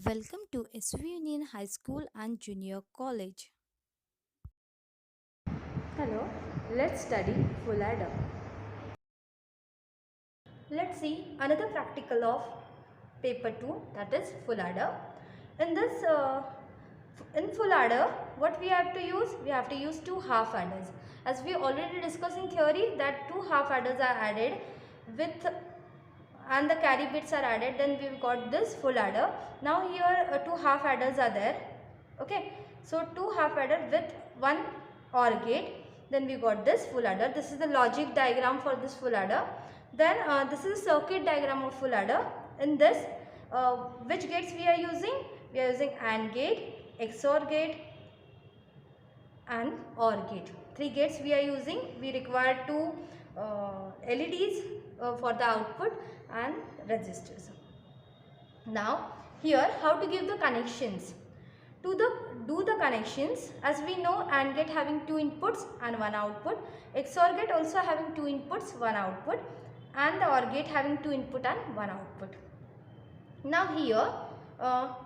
Welcome to SV Union High School and Junior College. Hello, let's study full adder. Let's see another practical of paper 2, that is full adder. In this in full adder, what we have to use? We have to use two half adders. As we already discussed in theory that two half adders are added with and the carry bits are added, then we've got this full adder. Now here two half adders are there. Okay, so two half adder with one OR gate, then we got this full adder. This is the logic diagram for this full adder. Then this is a circuit diagram of full adder. In this, which gates we are using? We are using AND gate, XOR gate and OR gate. Three gates we are using. We require two LEDs for the output and resistors. Now here how to give the connections. To do the connections, as we know, AND gate having two inputs and one output, XOR gate also having two inputs, one output, and the OR gate having two input and one output. Now here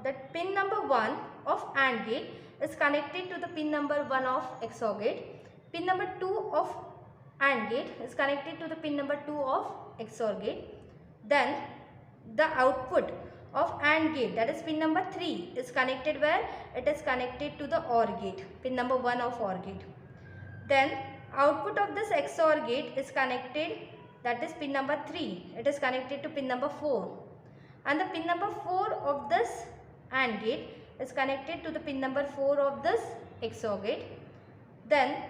that pin number 1 of AND gate is connected to the pin number 1 of XOR gate. Pin number 2 of AND gate is connected to the pin number 2 of XOR gate. Then the output of AND gate, that is pin number 3, is connected where? It is connected to the OR gate, pin number 1 of OR gate. Then output of this XOR gate is connected, that is pin number 3, it is connected to pin number 4. And the pin number 4 of this AND gate is connected to the pin number 4 of this XOR gate. Then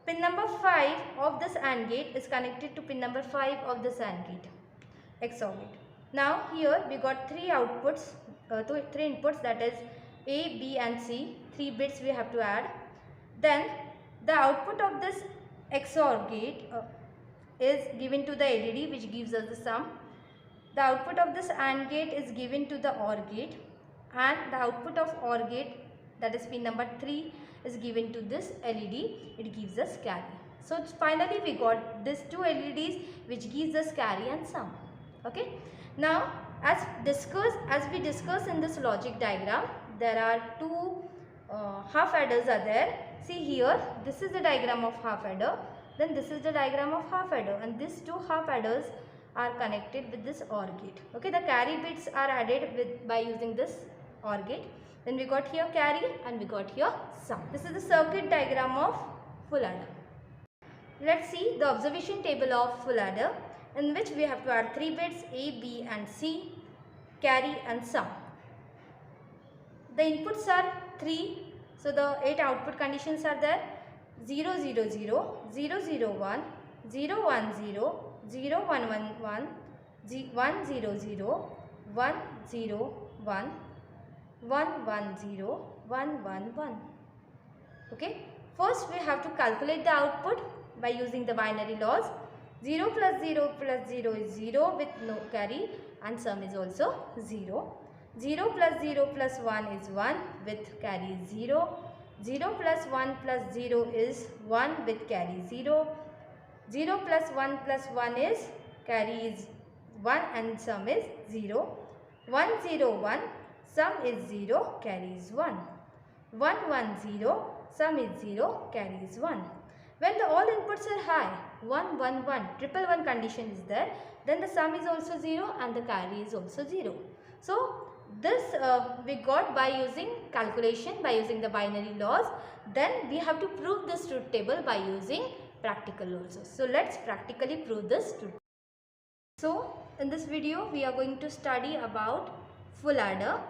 pin number 5 of this AND gate is connected to pin number 5 of this AND gate, XOR gate. Now here we got three outputs, three inputs, that is A, B and C. 3 bits we have to add. Then the output of this XOR gate is given to the LED, which gives us the sum. The output of this AND gate is given to the OR gate, and the output of OR gate, that is pin number 3, is given to this LED. It gives us carry. So finally we got these two LEDs which gives us carry and sum. Okay. Now as we discussed in this logic diagram, there are two half adders are there. See here, this is the diagram of half adder, then this is the diagram of half adder, and these two half adders are connected with this OR gate. Okay, the carry bits are added by using this OR gate. Then we got here carry and we got here sum. This is the circuit diagram of full adder. Let's see the observation table of full adder, in which we have to add 3 bits A, B and C, carry and sum. The inputs are 3, so the 8 output conditions are there: 0, 0, 0, 0, 0, 1, 0, 1, 0, 0, 1, 1, 1, 1, 0, 0, 1, 0, 1, 1, 1, 0, 1, 1, 1. Okay. First we have to calculate the output by using the binary laws. 0 plus 0 plus 0 is 0 with no carry, and sum is also 0. 0 plus 0 plus 1 is 1 with carry 0. 0 plus 1 plus 0 is 1 with carry 0. 0 plus 1 plus 1 is carry is 1 and sum is 0. 1 0 1, sum is 0, carry is 1. 1 1 0, sum is 0, carry is 1. When the all inputs are high, 1 1 1, triple 1 condition is there, then the sum is also 0 and the carry is also 0. So this we got by using calculation, by using the binary laws. Then we have to prove this truth table by using practical also. So let's practically prove this truth. So in this video we are going to study about full adder.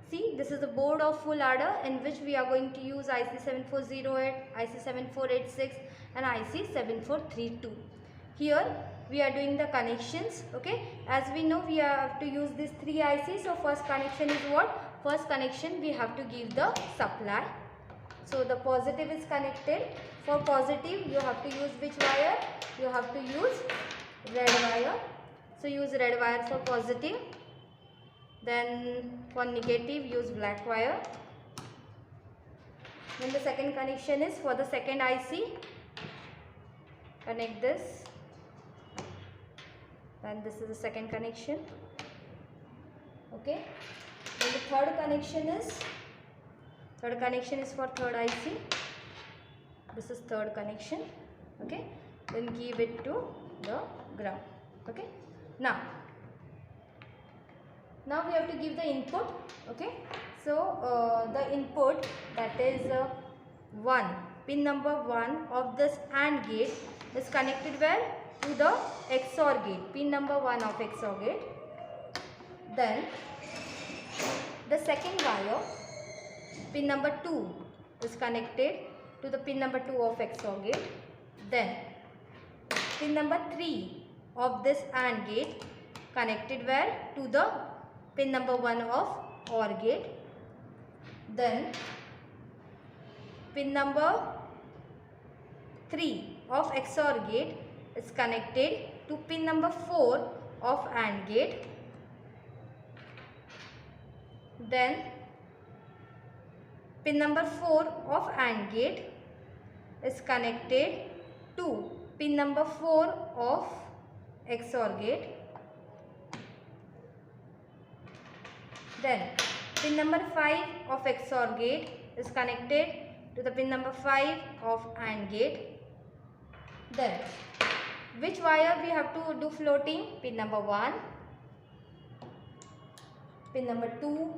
See, this is the board of full adder, in which we are going to use IC 7408, IC 7486 and IC 7432. Here we are doing the connections. Okay, as we know we have to use these three ICs. So first connection is what? First connection we have to give the supply. So the positive is connected. For positive you have to use which wire? You have to use red wire. So use red wire for positive. Then for negative use black wire. Then the second connection is for the second IC. Connect this. Then this is the second connection. Okay. Then Then the third connection is for third IC. This is third connection. Okay. Then give it to the ground. Okay. Now we have to give the input. Okay. So the input, that is 1, pin number 1 of this AND gate is connected where? To the XOR gate, pin number 1 of XOR gate. Then the second wire, pin number 2, is connected to the pin number 2 of XOR gate. Then pin number 3 of this AND gate connected where? To the pin number 1 of OR gate. Then pin number 3 of XOR gate is connected to pin number 4 of AND gate. Then pin number 4 of AND gate is connected to pin number 4 of XOR gate. Then pin number 5 of XOR gate is connected to the pin number 5 of AND gate. Then which wire we have to do floating? Pin number 1, pin number 2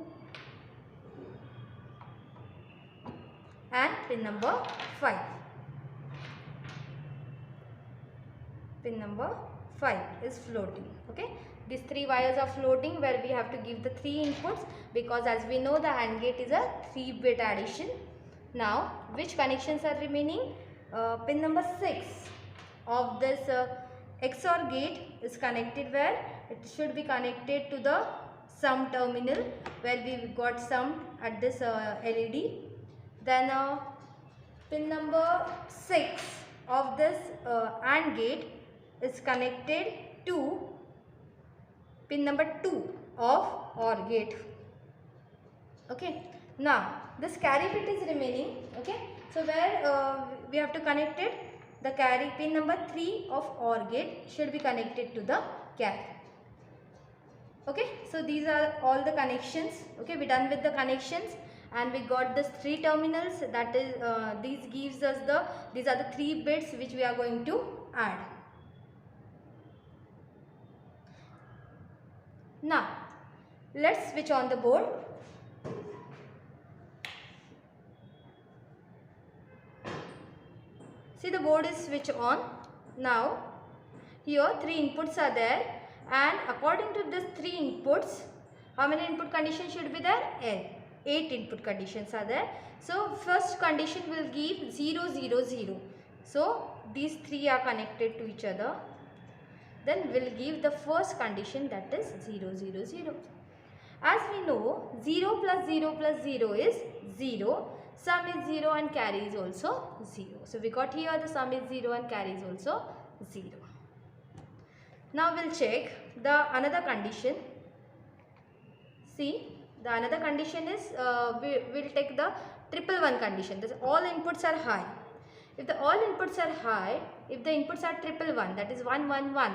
and pin number 5. Pin number 5 is floating. Okay. These 3 wires are floating where we have to give the 3 inputs, because as we know the AND gate is a 3-bit addition. Now which connections are remaining? Pin number 6 of this XOR gate is connected where? It should be connected to the sum terminal where we got summed at this LED. Then pin number 6 of this AND gate is connected to pin number 2 of OR gate. Okay. Now this carry bit is remaining. Okay. So where we have to connect it? The carry pin number 3 of OR gate should be connected to the carry. Okay. So these are all the connections. Okay. We done with the connections and we got this 3 terminals. That is these are the 3 bits which we are going to add. Now let's switch on the board. See, the board is switched on. Now here 3 inputs are there, and according to these 3 inputs, how many input conditions should be there? 8 input conditions are there. So first condition will give 0 0 0. So these 3 are connected to each other. Then we'll give the first condition, that is 0 0 0. As we know, 0 plus 0 plus 0 is 0. Sum is 0 and carry is also 0. So we got here the sum is 0 and carry is also 0. Now we'll check the another condition. See, the another condition is we'll take the 111 condition. This all inputs are high. If the all inputs are high, if the inputs are 111, that is 1 1 1,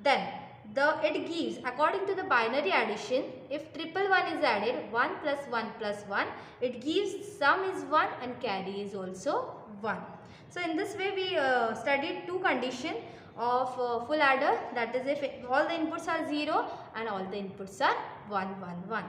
then it gives, according to the binary addition, if 111 is added, 1 plus 1 plus 1, it gives sum is 1 and carry is also 1. So in this way we studied 2 conditions of full adder, that is if all the inputs are 0 and all the inputs are 1 1 1.